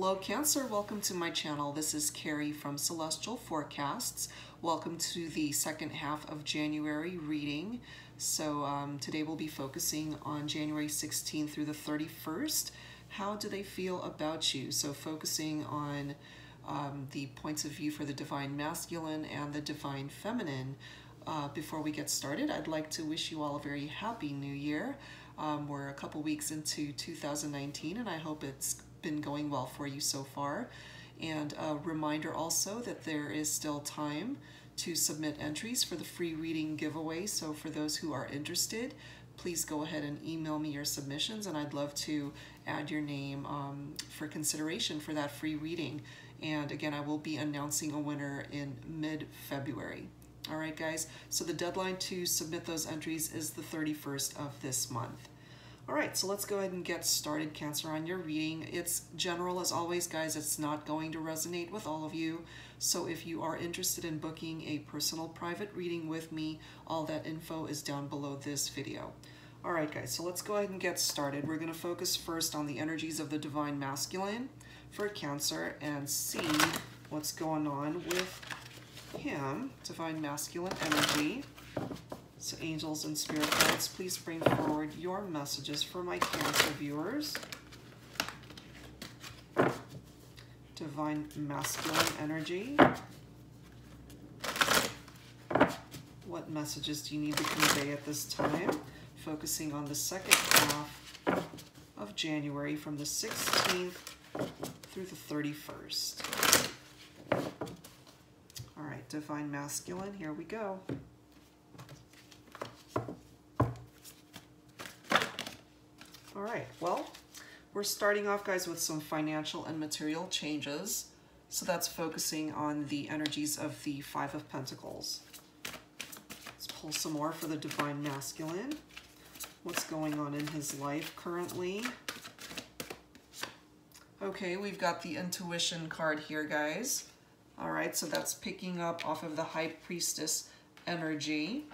Hello Cancer, welcome to my channel. This is Carrie from Celestial Forecasts. Welcome to the second half of January reading. So today we'll be focusing on January 16th through the 31st. How do they feel about you? So focusing on the points of view for the Divine Masculine and the Divine Feminine. Before we get started, I'd like to wish you all a very happy new year. We're a couple weeks into 2019 and I hope it's been going well for you so far. And a reminder also that there is still time to submit entries for the free reading giveaway. So for those who are interested, please go ahead and email me your submissions and I'd love to add your name for consideration for that free reading. And again, I will be announcing a winner in mid-February. All right, guys, so the deadline to submit those entries is the 31st of this month. All right, so let's go ahead and get started, Cancer, on your reading. It's general as always, guys. It's not going to resonate with all of you. So if you are interested in booking a personal private reading with me, all that info is down below this video. All right, guys, so let's go ahead and get started. We're going to focus first on the energies of the Divine Masculine for Cancer and see what's going on with him, Divine Masculine energy. So angels and spirit guides, please bring forward your messages for my Cancer viewers. Divine Masculine energy. What messages do you need to convey at this time? Focusing on the second half of January from the 16th through the 31st. All right, Divine Masculine, here we go. All right, well, we're starting off, guys, with some financial and material changes. So that's focusing on the energies of the Five of Pentacles. Let's pull some more for the Divine Masculine. What's going on in his life currently? Okay, we've got the Intuition card here, guys. All right, so that's picking up off of the High Priestess energy.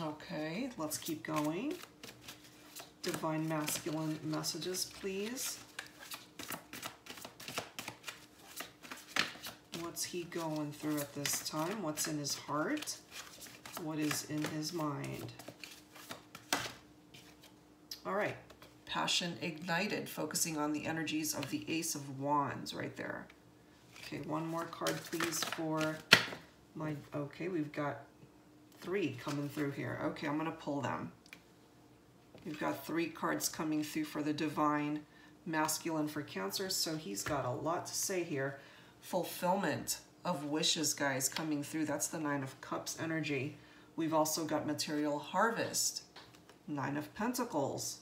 Okay, let's keep going. Divine Masculine messages, please. What's he going through at this time? What's in his heart? What is in his mind? All right, Passion Ignited, focusing on the energies of the Ace of Wands right there. Okay, one more card, please, for my... Okay, we've got three coming through here. Okay, I'm going to pull them. We've got three cards coming through for the Divine Masculine for Cancer, so he's got a lot to say here. Fulfillment of wishes, guys, coming through. That's the Nine of Cups energy. We've also got Material Harvest, Nine of Pentacles,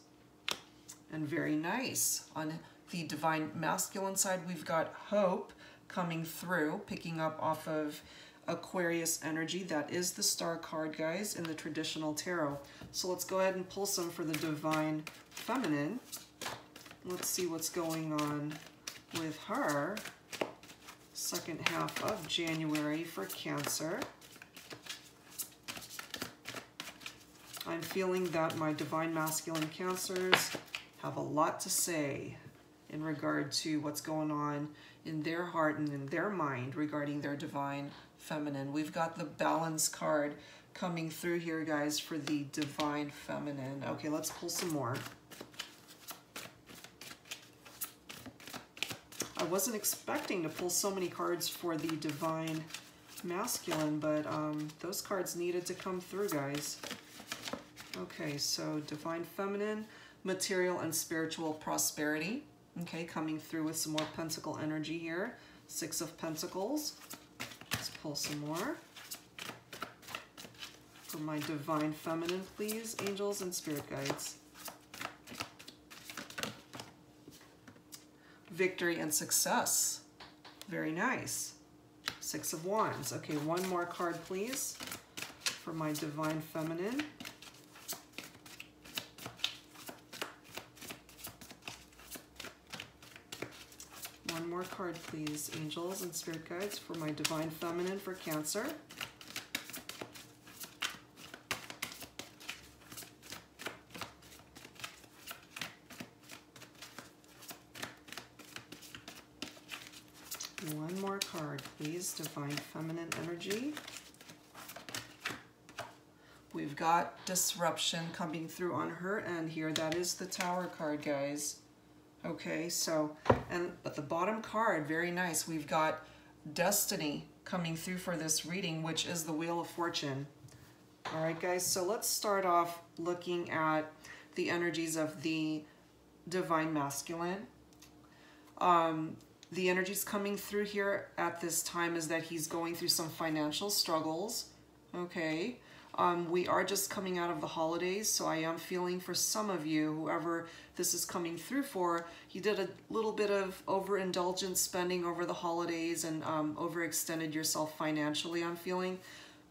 and very nice. On the Divine Masculine side, we've got Hope coming through, picking up off of Aquarius energy. That is the Star card, guys, in the traditional tarot. So let's go ahead and pull some for the Divine Feminine. Let's see what's going on with her. Second half of January for Cancer. I'm feeling that my Divine Masculine Cancers have a lot to say in regard to what's going on in their heart and in their mind regarding their Divine Feminine. We've got the Balance card coming through here, guys, for the Divine Feminine. Okay, let's pull some more. I wasn't expecting to pull so many cards for the Divine Masculine, but those cards needed to come through, guys. Okay, so Divine Feminine, Material and Spiritual Prosperity. Okay, coming through with some more Pentacle energy here. Six of Pentacles. Let's pull some more. For my Divine Feminine, please, angels and spirit guides. Victory and Success. Very nice. Six of Wands. Okay, one more card, please, for my Divine Feminine. One more card, please, angels and spirit guides, for my Divine Feminine for Cancer. One more card, please. Divine Feminine energy. We've got disruption coming through on her end here. That is the Tower card, guys. Okay, so, but the bottom card, very nice. We've got destiny coming through for this reading, which is the Wheel of Fortune. All right, guys, so let's start off looking at the energies of the Divine Masculine. The energies coming through here at this time is that he's going through some financial struggles, okay? We are just coming out of the holidays, so I am feeling for some of you, whoever this is coming through for, you did a little bit of overindulgent spending over the holidays and overextended yourself financially, I'm feeling.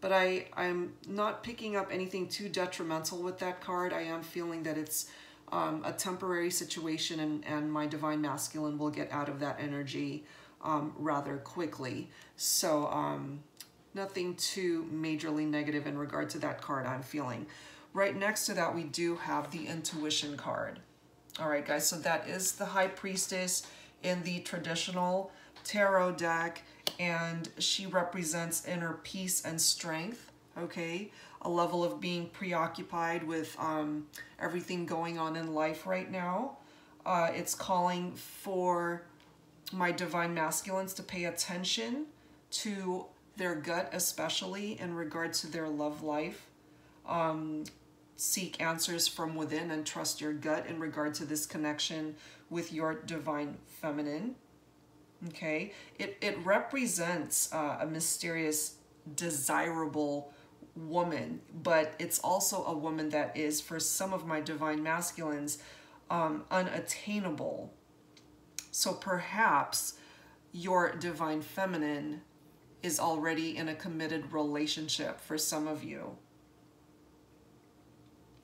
But I'm not picking up anything too detrimental with that card. I am feeling that it's a temporary situation, and my Divine Masculine will get out of that energy rather quickly. So nothing too majorly negative in regard to that card I'm feeling. Right next to that, we do have the Intuition card. All right, guys, so that is the High Priestess in the traditional tarot deck, and she represents inner peace and strength, okay? A level of being preoccupied with everything going on in life right now. It's calling for my Divine Masculines to pay attention to their gut, especially in regard to their love life. Seek answers from within and trust your gut in regard to this connection with your Divine Feminine. Okay, it represents a mysterious, desirable woman, but it's also a woman that is, for some of my Divine Masculines, unattainable. So perhaps your Divine Feminine is already in a committed relationship for some of you.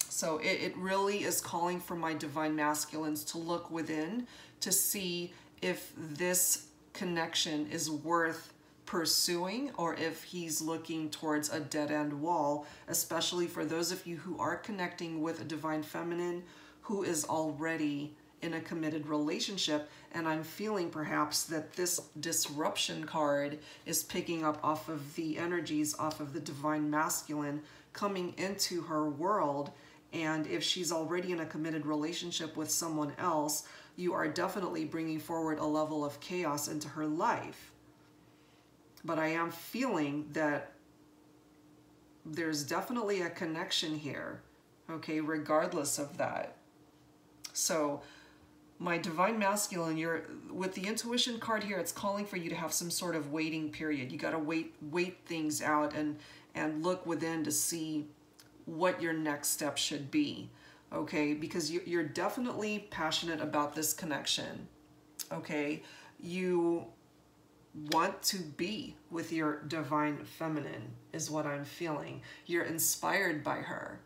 So it really is calling for my Divine Masculines to look within to see if this connection is worth pursuing or if he's looking towards a dead-end wall, especially for those of you who are connecting with a Divine Feminine who is already in a committed relationship. And I'm feeling perhaps that this Disruption card is picking up off of the energies off of the Divine Masculine coming into her world. And if she's already in a committed relationship with someone else, you are definitely bringing forward a level of chaos into her life. But I am feeling that there's definitely a connection here, okay, regardless of that. So my Divine Masculine, with the Intuition card here, it's calling for you to have some sort of waiting period. You got to wait things out and look within to see what your next step should be, okay? Because you're definitely passionate about this connection, okay? You want to be with your Divine Feminine is what I'm feeling. You're inspired by her.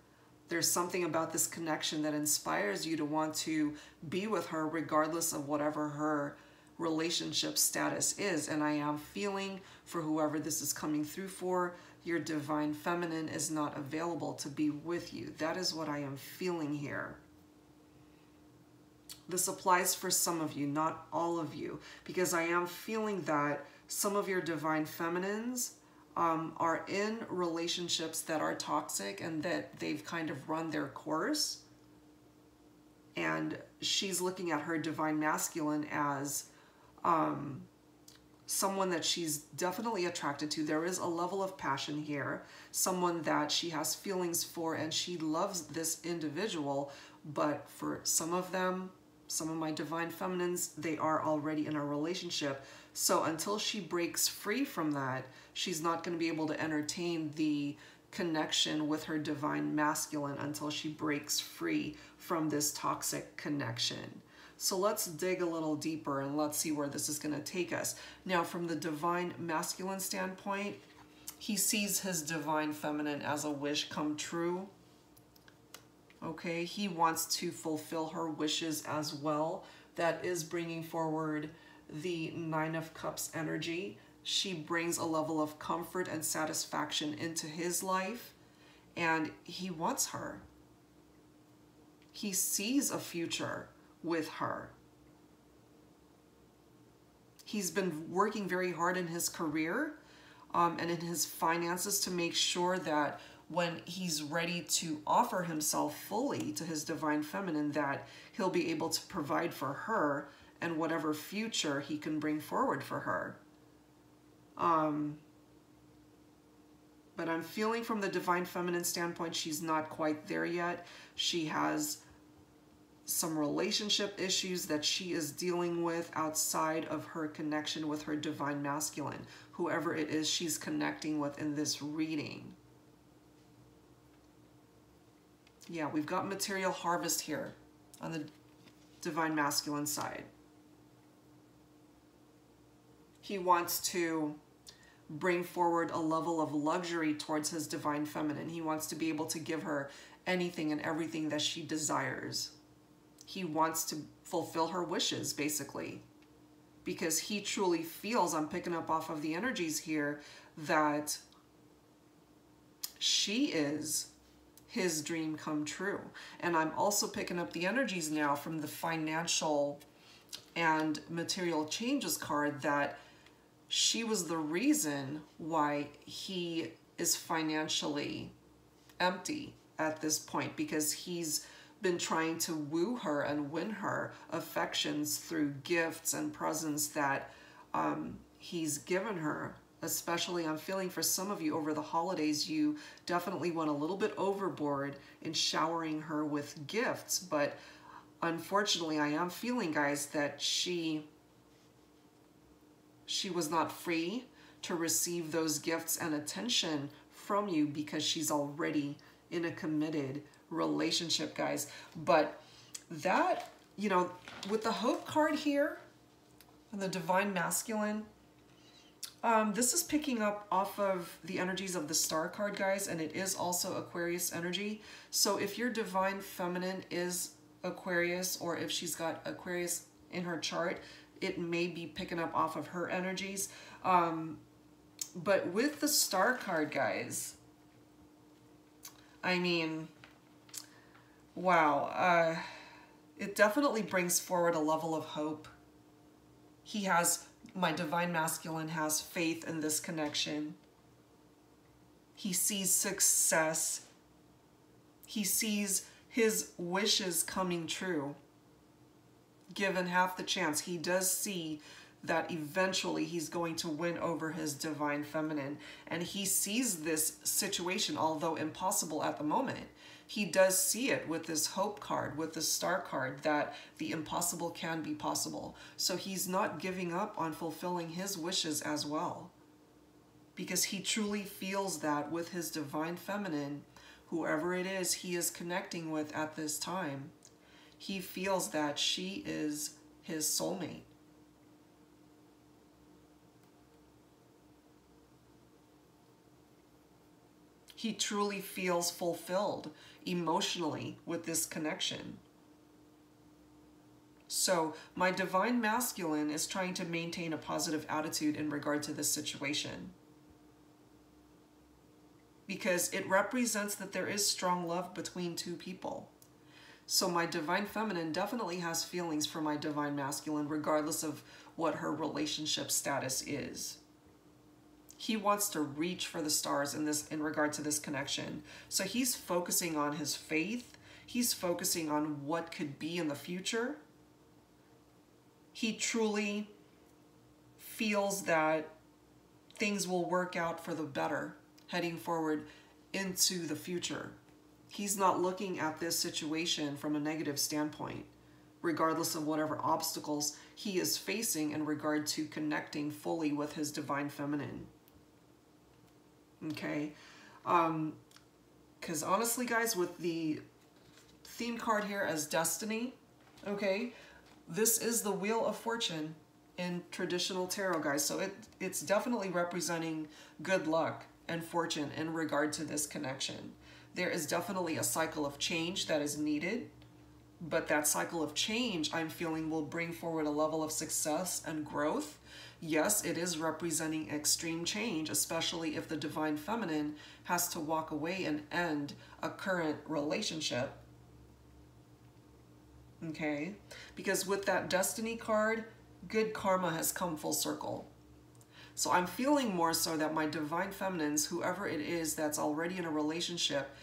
There's something about this connection that inspires you to want to be with her regardless of whatever her relationship status is. And I am feeling for whoever this is coming through for, your Divine Feminine is not available to be with you. That is what I am feeling here. This applies for some of you, not all of you, because I am feeling that some of your Divine Feminines are in relationships that are toxic and that they've kind of run their course. And she's looking at her Divine Masculine as someone that she's definitely attracted to. There is a level of passion here, someone that she has feelings for, and she loves this individual. But for some of them, some of my Divine Feminines, they are already in a relationship. So until she breaks free from that, she's not going to be able to entertain the connection with her Divine Masculine until she breaks free from this toxic connection. So let's dig a little deeper and let's see where this is going to take us. Now, from the Divine Masculine standpoint, he sees his Divine Feminine as a wish come true. Okay, he wants to fulfill her wishes as well. That is bringing forward the Nine of Cups energy. She brings a level of comfort and satisfaction into his life, and he wants her. He sees a future with her. He's been working very hard in his career and in his finances to make sure that when he's ready to offer himself fully to his divine feminine, that he'll be able to provide for her and whatever future he can bring forward for her. But I'm feeling from the divine feminine standpoint, she's not quite there yet. She has some relationship issues that she is dealing with outside of her connection with her divine masculine, whoever it is she's connecting with in this reading. Yeah, we've got material harvest here on the divine masculine side. He wants to bring forward a level of luxury towards his divine feminine. He wants to be able to give her anything and everything that she desires. He wants to fulfill her wishes, basically, because he truly feels, I'm picking up off of the energies here, that she is his dream come true. And I'm also picking up the energies now from the financial and material changes card that she was the reason why he is financially empty at this point, because he's been trying to woo her and win her affections through gifts and presents that he's given her. Especially, I'm feeling for some of you over the holidays, you definitely went a little bit overboard in showering her with gifts. But unfortunately, I am feeling, guys, that she was not free to receive those gifts and attention from you because she's already in a committed relationship, guys. But that, you know, with the Hope card here and the divine masculine, this is picking up off of the energies of the Star card, guys, and it is also Aquarius energy. So if your divine feminine is Aquarius, or if she's got Aquarius in her chart, it may be picking up off of her energies. But with the Star card, guys, I mean, wow, it definitely brings forward a level of hope. He has, my divine masculine has faith in this connection. He sees success. He sees his wishes coming true. Given half the chance, he does see that eventually he's going to win over his divine feminine. And he sees this situation, although impossible at the moment, he does see it with this Hope card, with the Star card, that the impossible can be possible. So he's not giving up on fulfilling his wishes as well, because he truly feels that with his divine feminine, whoever it is he is connecting with at this time, he feels that she is his soulmate. He truly feels fulfilled emotionally with this connection. So my divine masculine is trying to maintain a positive attitude in regard to this situation, because it represents that there is strong love between two people. So my divine feminine definitely has feelings for my divine masculine, regardless of what her relationship status is. He wants to reach for the stars in regard to this connection. So he's focusing on his faith. He's focusing on what could be in the future. He truly feels that things will work out for the better heading forward into the future. He's not looking at this situation from a negative standpoint, regardless of whatever obstacles he is facing in regard to connecting fully with his divine feminine. Okay, because honestly, guys, with the theme card here as Destiny, okay, this is the Wheel of Fortune in traditional tarot, guys. So it's definitely representing good luck and fortune in regard to this connection. There is definitely a cycle of change that is needed, but that cycle of change, I'm feeling, will bring forward a level of success and growth. Yes, it is representing extreme change, especially if the divine feminine has to walk away and end a current relationship. Okay, because with that Destiny card, good karma has come full circle. So I'm feeling more so that my divine feminines, whoever it is that's already in a relationship,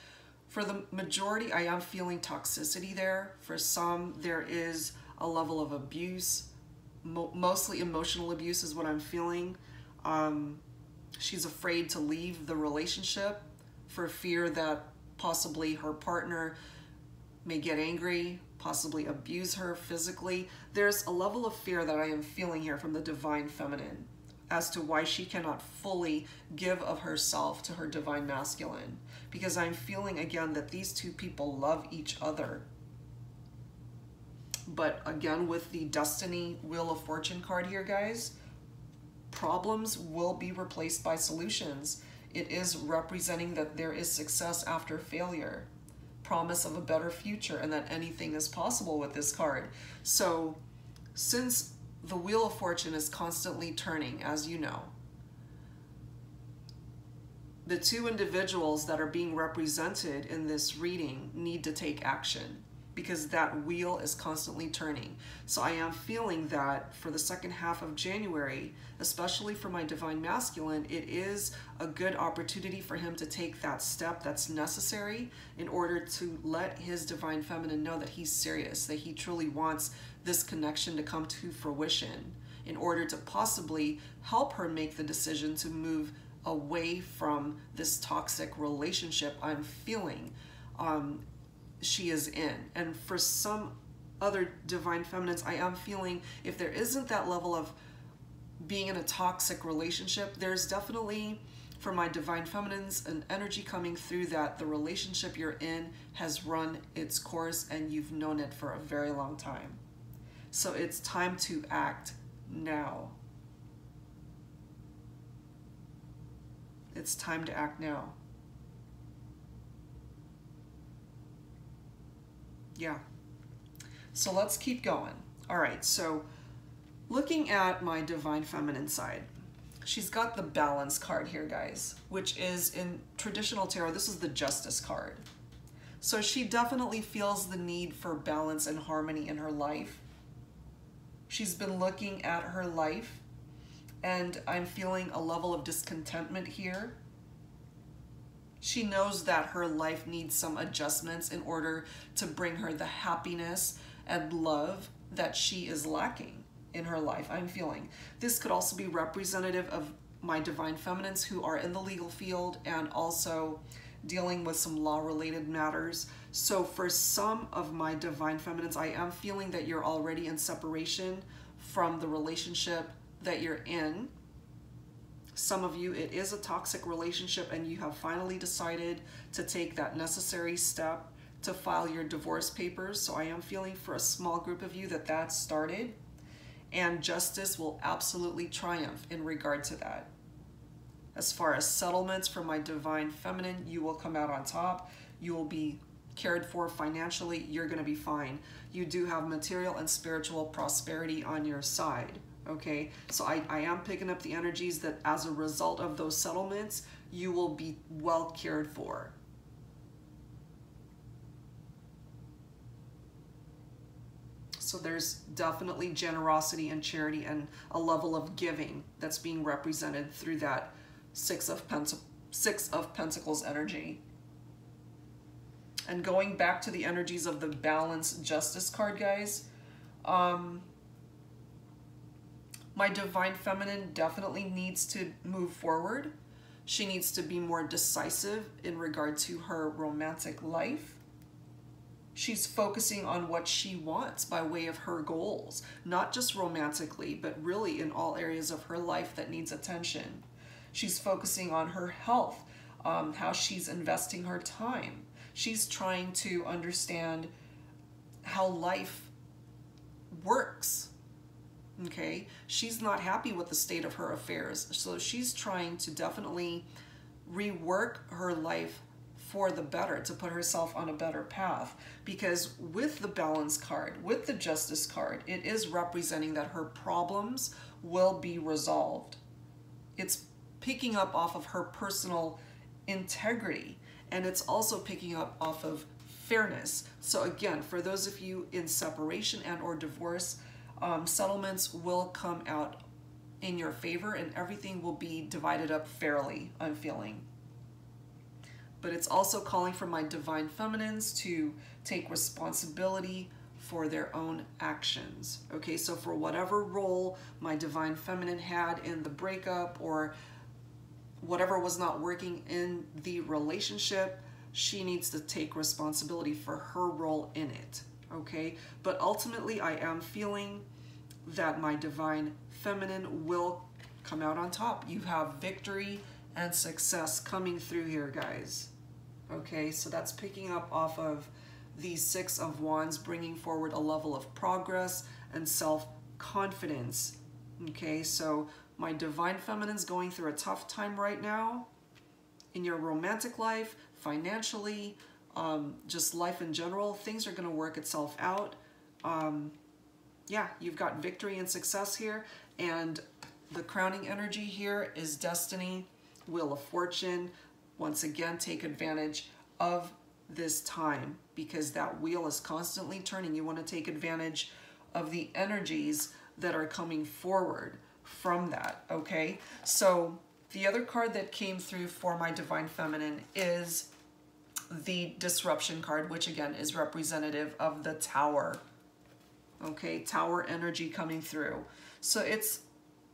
for the majority, I am feeling toxicity there. For some, there is a level of abuse, mostly emotional abuse is what I'm feeling. She's afraid to leave the relationship for fear that possibly her partner may get angry, possibly abuse her physically. There's a level of fear that I am feeling here from the divine feminine as to why she cannot fully give of herself to her divine masculine. Because I'm feeling again that these two people love each other. But again, with the Destiny Wheel of Fortune card here, guys, problems will be replaced by solutions. It is representing that there is success after failure, promise of a better future, and that anything is possible with this card. So since the Wheel of Fortune is constantly turning, as you know, the two individuals that are being represented in this reading need to take action because that wheel is constantly turning. So I am feeling that for the second half of January, especially for my divine masculine, it is a good opportunity for him to take that step that's necessary in order to let his divine feminine know that he's serious, that he truly wants this connection to come to fruition, in order to possibly help her make the decision to move away from this toxic relationship I'm feeling she is in. And for some other divine feminines, I am feeling if there isn't that level of being in a toxic relationship, there's definitely, for my divine feminines, an energy coming through that the relationship you're in has run its course and you've known it for a very long time. So it's time to act now. It's time to act now. Yeah. So let's keep going. All right, so looking at my divine feminine side, she's got the Balance card here, guys, which is in traditional tarot, this is the Justice card. So she definitely feels the need for balance and harmony in her life. She's been looking at her life, and I'm feeling a level of discontentment here. She knows that her life needs some adjustments in order to bring her the happiness and love that she is lacking in her life, I'm feeling. This could also be representative of my divine feminines who are in the legal field and also dealing with some law-related matters. So for some of my divine feminines, I am feeling that you're already in separation from the relationship that you're in. Some of you, it is a toxic relationship and you have finally decided to take that necessary step to file your divorce papers. So I am feeling for a small group of you that that started, and justice will absolutely triumph in regard to that. As far as settlements for my divine feminine, you will come out on top. You will be cared for financially. You're going to be fine. You do have material and spiritual prosperity on your side. Okay, so I am picking up the energies that as a result of those settlements, you will be well cared for. So there's definitely generosity and charity and a level of giving that's being represented through that Six of Pentacles energy. And going back to the energies of the Balance Justice card, guys, my divine feminine definitely needs to move forward. She needs to be more decisive in regard to her romantic life. She's focusing on what she wants by way of her goals, not just romantically, but really in all areas of her life that needs attention. She's focusing on her health, how she's investing her time. She's trying to understand how life works. Okay, she's not happy with the state of her affairs, so she's trying to definitely rework her life for the better, to put herself on a better path. Because with the Balance card, with the Justice card, it is representing that her problems will be resolved. It's picking up off of her personal integrity, and it's also picking up off of fairness. So again, for those of you in separation and or divorce, settlements will come out in your favor and everything will be divided up fairly, I'm feeling. But it's also calling for my divine feminines to take responsibility for their own actions. Okay, so for whatever role my divine feminine had in the breakup or whatever was not working in the relationship, she needs to take responsibility for her role in it. Okay, but ultimately I am feeling that my divine feminine will come out on top. You have victory and success coming through here, guys. Okay, so that's picking up off of the Six of Wands, bringing forward a level of progress and self-confidence. Okay, so my divine feminine's going through a tough time right now in your romantic life, financially, just life in general. Things are going to work itself out. Yeah, you've got victory and success here, and the crowning energy here is destiny, wheel of fortune. Once again, take advantage of this time because that wheel is constantly turning. You want to take advantage of the energies that are coming forward from that, okay? So the other card that came through for my divine feminine is the disruption card, which again is representative of the Tower. Okay, Tower energy coming through. So it's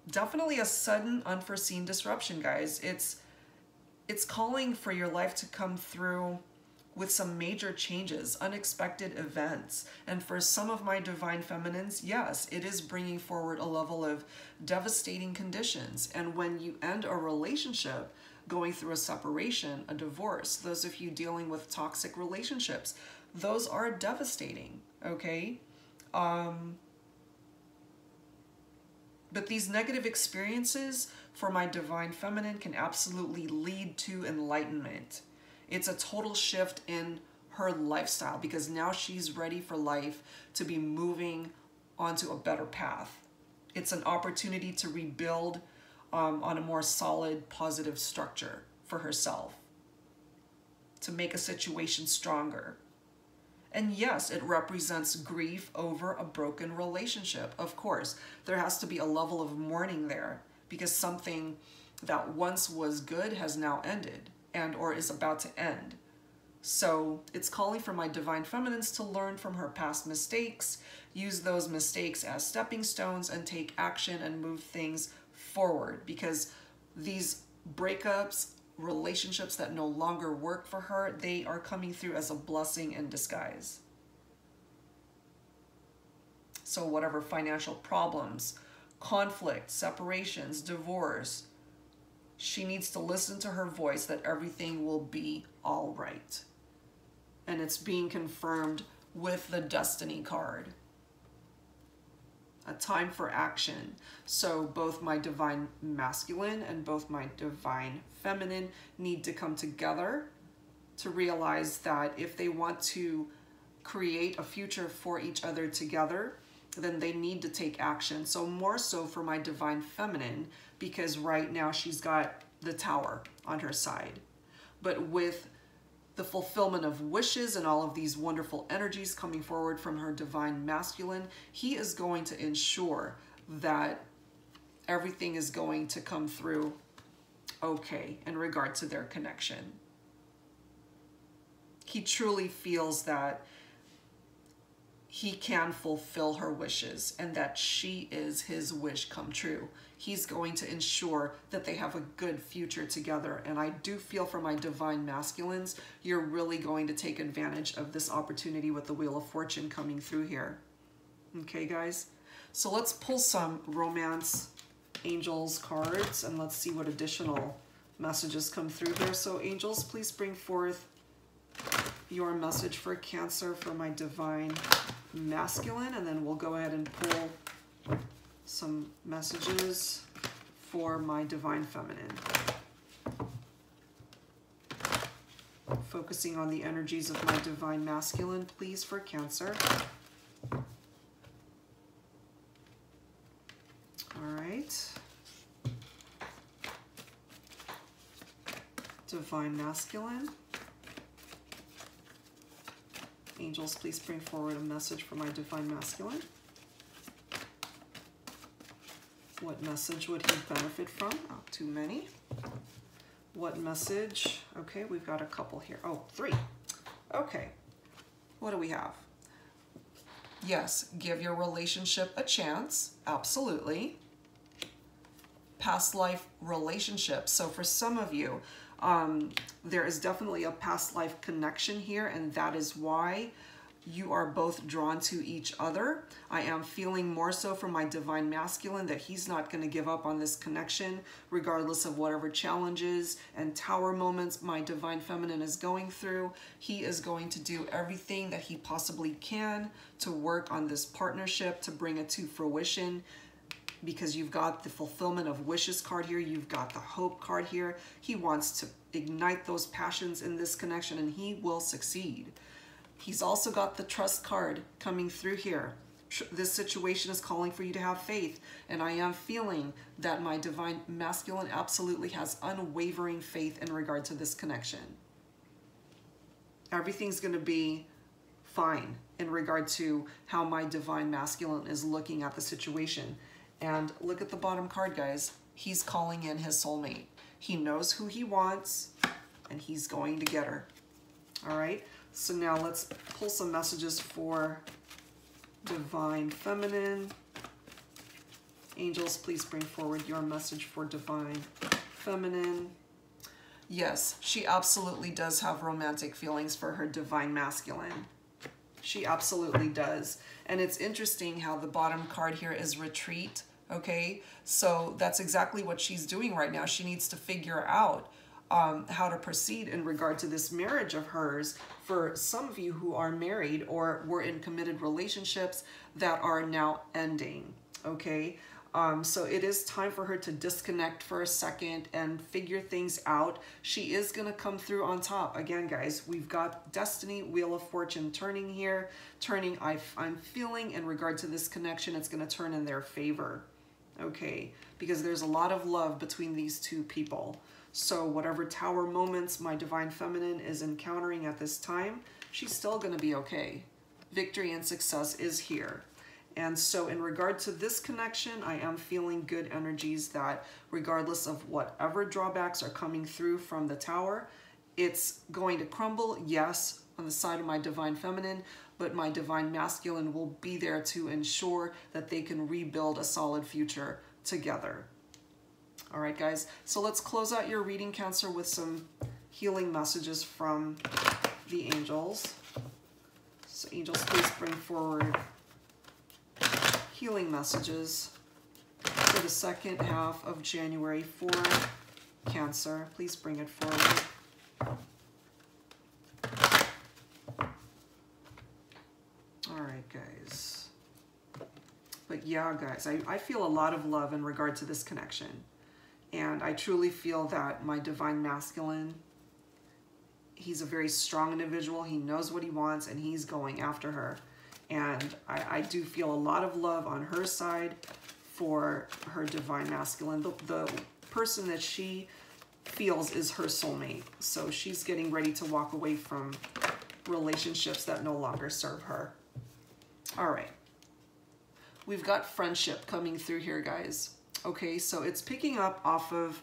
definitely a sudden, unforeseen disruption, guys. It's calling for your life to come through with some major changes, unexpected events. And for some of my divine feminines, yes, it is bringing forward a level of devastating conditions. And when you end a relationship, going through a separation, a divorce, those of you dealing with toxic relationships, those are devastating, okay? But these negative experiences for my divine feminine can absolutely lead to enlightenment. It's a total shift in her lifestyle because now she's ready for life to be moving onto a better path. It's an opportunity to rebuild on a more solid, positive structure for herself, to make a situation stronger. And yes, it represents grief over a broken relationship. Of course, there has to be a level of mourning there because something that once was good has now ended and or is about to end. So it's calling for my divine feminines to learn from her past mistakes, use those mistakes as stepping stones and take action and move things forward because these breakups, relationships that no longer work for her, they are coming through as a blessing in disguise. So whatever financial problems, conflict, separations, divorce, she needs to listen to her voice that everything will be all right. And it's being confirmed with the Destiny card. A time for action. So both my divine masculine and both my divine feminine need to come together to realize that if they want to create a future for each other together, then they need to take action. So more so for my divine feminine, because right now she's got the Tower on her side. But with the fulfillment of wishes and all of these wonderful energies coming forward from her divine masculine, he is going to ensure that everything is going to come through okay in regard to their connection. He truly feels that he can fulfill her wishes and that she is his wish come true. He's going to ensure that they have a good future together. And I do feel for my divine masculines, you're really going to take advantage of this opportunity with the Wheel of Fortune coming through here. Okay, guys? So let's pull some romance angels cards and let's see what additional messages come through here. So angels, please bring forth your message for Cancer for my divine masculine, and then we'll go ahead and pull some messages for my divine feminine. Focusing on the energies of my divine masculine, please, for Cancer. All right. Divine masculine. Angels, please bring forward a message for my divine masculine. What message would he benefit from? Not too many. What message? Okay, we've got a couple here. Oh, 3. Okay, what do we have? Yes, give your relationship a chance. Absolutely. Past life relationship. So for some of you, there is definitely a past life connection here, and that is why you are both drawn to each other. I am feeling more so from my divine masculine that he's not going to give up on this connection regardless of whatever challenges and tower moments my divine feminine is going through. He is going to do everything that he possibly can to work on this partnership to bring it to fruition, because you've got the fulfillment of wishes card here. You've got the hope card here. He wants to ignite those passions in this connection, and he will succeed. He's also got the trust card coming through here. This situation is calling for you to have faith, and I am feeling that my divine masculine absolutely has unwavering faith in regard to this connection. Everything's going to be fine in regard to how my divine masculine is looking at the situation. And look at the bottom card, guys. He's calling in his soulmate. He knows who he wants, and he's going to get her. All right? So now let's pull some messages for divine feminine. Angels, please bring forward your message for divine feminine. Yes, she absolutely does have romantic feelings for her divine masculine. She absolutely does. And it's interesting how the bottom card here is retreat. Okay, so that's exactly what she's doing right now. She needs to figure out how to proceed in regard to this marriage of hers. For some of you who are married or were in committed relationships that are now ending, okay? So it is time for her to disconnect for a second and figure things out. She is going to come through on top. Again, guys, we've got Destiny, Wheel of Fortune turning here. Turning, I'm feeling in regard to this connection, it's going to turn in their favor, okay? Because there's a lot of love between these two people. So whatever tower moments my divine feminine is encountering at this time, she's still going to be okay. Victory and success is here. And so in regard to this connection, I am feeling good energies that regardless of whatever drawbacks are coming through from the tower, it's going to crumble, yes, on the side of my divine feminine, but my divine masculine will be there to ensure that they can rebuild a solid future together. All right, guys, so let's close out your reading, Cancer, with some healing messages from the angels. So angels, please bring forward healing messages for the second half of January for Cancer. Please bring it forward. All right, guys. But yeah, guys, I feel a lot of love in regard to this connection. And I truly feel that my divine masculine, he's a very strong individual. He knows what he wants, and he's going after her. And I do feel a lot of love on her side for her divine masculine. The person that she feels is her soulmate. So she's getting ready to walk away from relationships that no longer serve her. All right. We've got friendship coming through here, guys. Okay, so it's picking up off of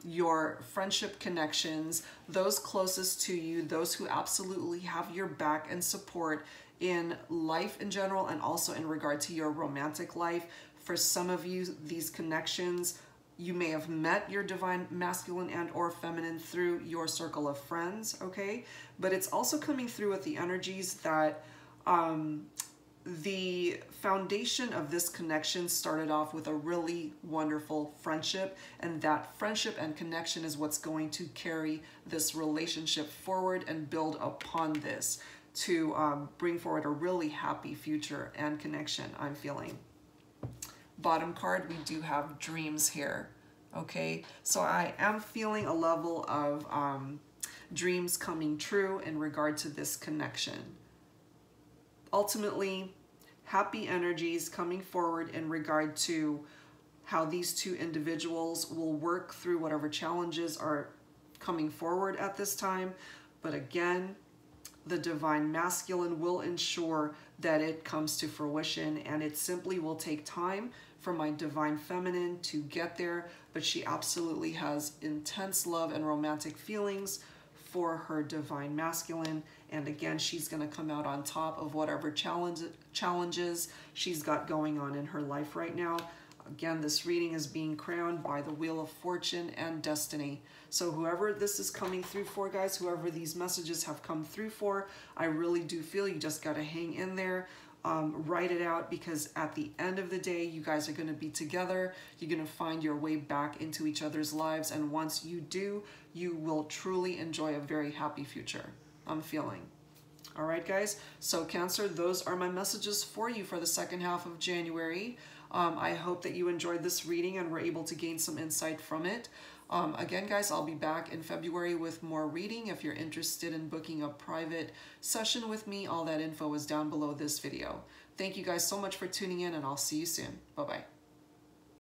your friendship connections, those closest to you, those who absolutely have your back and support in life in general, and also in regard to your romantic life. For some of you, these connections, you may have met your divine masculine and or feminine through your circle of friends, okay? But it's also coming through with the energies that the foundation of this connection started off with a really wonderful friendship, and that friendship and connection is what's going to carry this relationship forward and build upon this to bring forward a really happy future and connection, I'm feeling. Bottom card, we do have dreams here, okay? So I am feeling a level of dreams coming true in regard to this connection. Ultimately, happy energies coming forward in regard to how these two individuals will work through whatever challenges are coming forward at this time. But again, the divine masculine will ensure that it comes to fruition, and it simply will take time for my divine feminine to get there, but she absolutely has intense love and romantic feelings for her divine masculine. And again, she's going to come out on top of whatever challenges she's got going on in her life right now. Again, this reading is being crowned by the Wheel of Fortune and Destiny. So whoever this is coming through for, guys, whoever these messages have come through for, I really do feel you just got to hang in there. Write it out, because at the end of the day, you guys are going to be together. You're going to find your way back into each other's lives. And once you do, you will truly enjoy a very happy future, I'm feeling. All right, guys. So Cancer, those are my messages for you for the second half of January. I hope that you enjoyed this reading and were able to gain some insight from it. Again, guys, I'll be back in February with more reading. If you're interested in booking a private session with me, all that info is down below this video. Thank you guys so much for tuning in, and I'll see you soon. Bye-bye.